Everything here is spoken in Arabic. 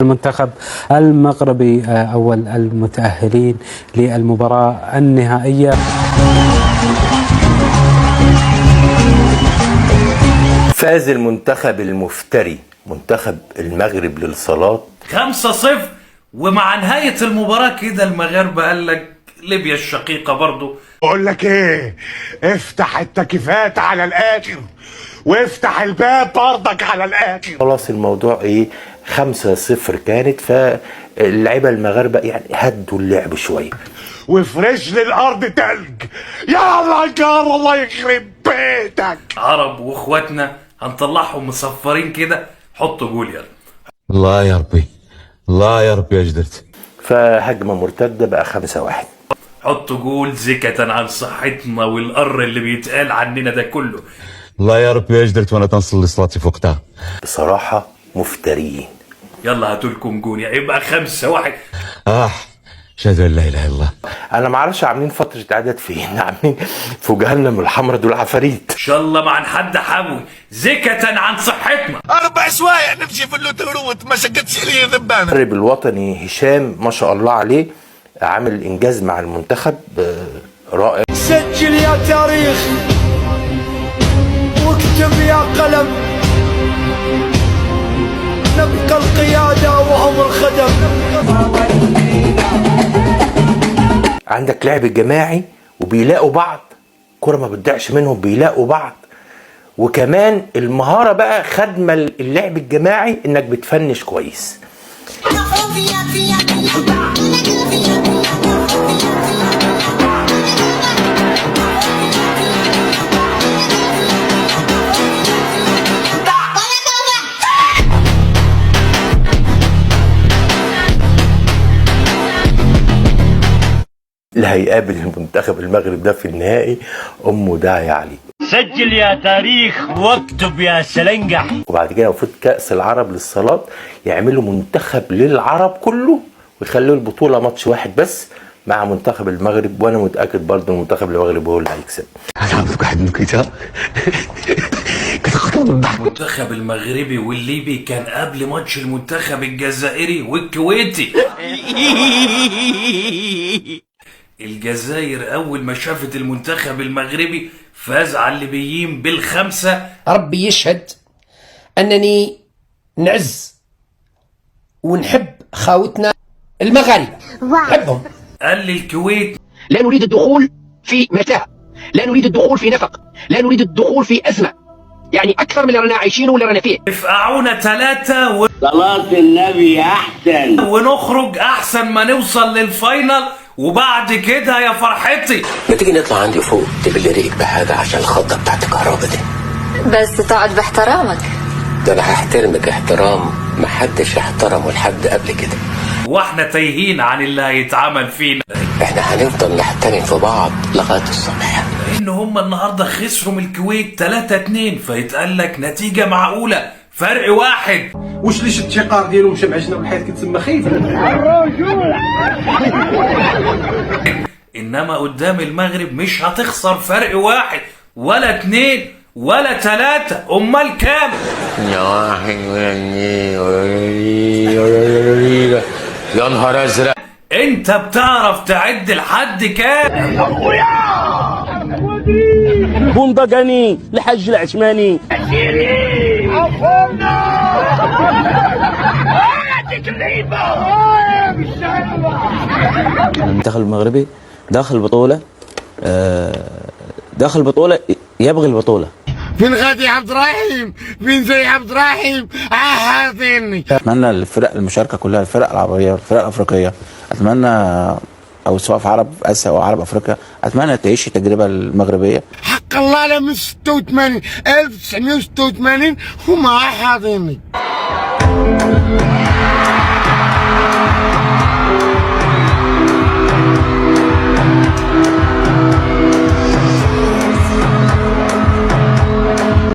المنتخب المغربي أول المتأهلين للمباراة النهائية. فاز المنتخب المفتري منتخب المغرب للصالات 5-0، ومع نهاية المباراة كده المغاربة قال لك ليبيا الشقيقة برضو. بقول لك ايه، افتح التكييفات على الاخر وافتح الباب برضك على الاخر. خلاص الموضوع ايه، 5-0 كانت، فاللعيبه المغاربه يعني هدوا اللعب شويه وفرش لي الارض تلج. يلا يا جار الله يخرب بيتك. عرب واخواتنا هنطلعهم مصفرين كده، حطوا جول يلا. الله يا ربي، الله يا ربي اجدرت. فهجمه مرتده بقى 5-1. حطوا جول زكاة عن صحتنا والقر اللي بيتقال عننا ده كله. الله يا ربي اجدرت وانا تنصل لصلاتي فوقتها. بصراحه مفتريين. يلا هاتوا لكم جول، يبقى 5-1. اشهد ان لا اله الا الله. انا ما اعرفش عاملين فتره اعداد فين، عاملين في جهنم الحمراء دول عفاريت. ان شاء الله ما عن حد حموي، زكاة عن صحتنا. 4 سوايع نمشي في اللوتروت ما شقتش لي ذبانه. المدرب الوطني هشام ما شاء الله عليه عامل انجاز مع المنتخب رائع. سجل يا تاريخ واكتب يا قلم، نبقى القيادة وهم الخدم. عندك لعب جماعي وبيلاقوا بعض، كرة ما بتضيعش منهم، بيلاقوا بعض، وكمان المهارة بقى خدمة اللعب الجماعي انك بتفنش كويس. اللي هيقابل المنتخب المغرب ده في النهائي امه داعي عليه. سجل يا تاريخ واكتب يا سلنجح. وبعد كده المفروض كأس العرب للصالات يعملوا منتخب للعرب كله ويخلوا البطولة ماتش واحد بس مع منتخب المغرب، وانا متأكد برضه المنتخب المغربي هو اللي هيكسب. المنتخب المغربي والليبي كان قبل ماتش المنتخب الجزائري والكويتي. الجزائر اول ما شافت المنتخب المغربي فاز على الليبيين بال5. ربي يشهد انني نعز ونحب خاوتنا المغاربه، نحبهم. قال للكويت لا نريد الدخول في متاهه، لا نريد الدخول في نفق، لا نريد الدخول في ازمه، يعني اكثر من اللي رانا عايشينه واللي رانا فيه. افقعونا 3 صلاة النبي احسن، ونخرج احسن ما نوصل للفاينل، وبعد كده يا فرحتي ما تيجي نطلع عندي فوق تبلي ريقك بحاجه عشان الخضه بتاعت الكهرباء دي. بس تقعد باحترامك. ده انا هحترمك احترام محدش احترمه لحد قبل كده. واحنا تايهين عن اللي هيتعمل فينا. احنا هنفضل نحترم في بعض لغايه الصبح. ان هم النهارده خسروا من الكويت 3-2، فيتقال لك نتيجه معقوله، فرق 1. واش ليش التقار ديالهم مشى معجنه والحياه كتسمى خايف. انما قدام المغرب مش هتخسر فرق 1 ولا 2 ولا 3، امال كام؟ يا نهار ازرق. انت بتعرف تعد لحد كام؟ بندقاني الحج العثماني. المنتخب المغربي داخل البطولة، يبغي البطولة. فين غادي عبد الرحيم؟ فين زي عبد الرحيم؟ عاهديني. أتمنى الفرق المشاركة كلها، الفرق العربية والفرق الأفريقية، أتمنى أو سواء في عرب آسيا أو عرب أفريقيا، أتمنى تعيش التجربة المغربية. حق الله لا من 86 1986 هما حاضيني.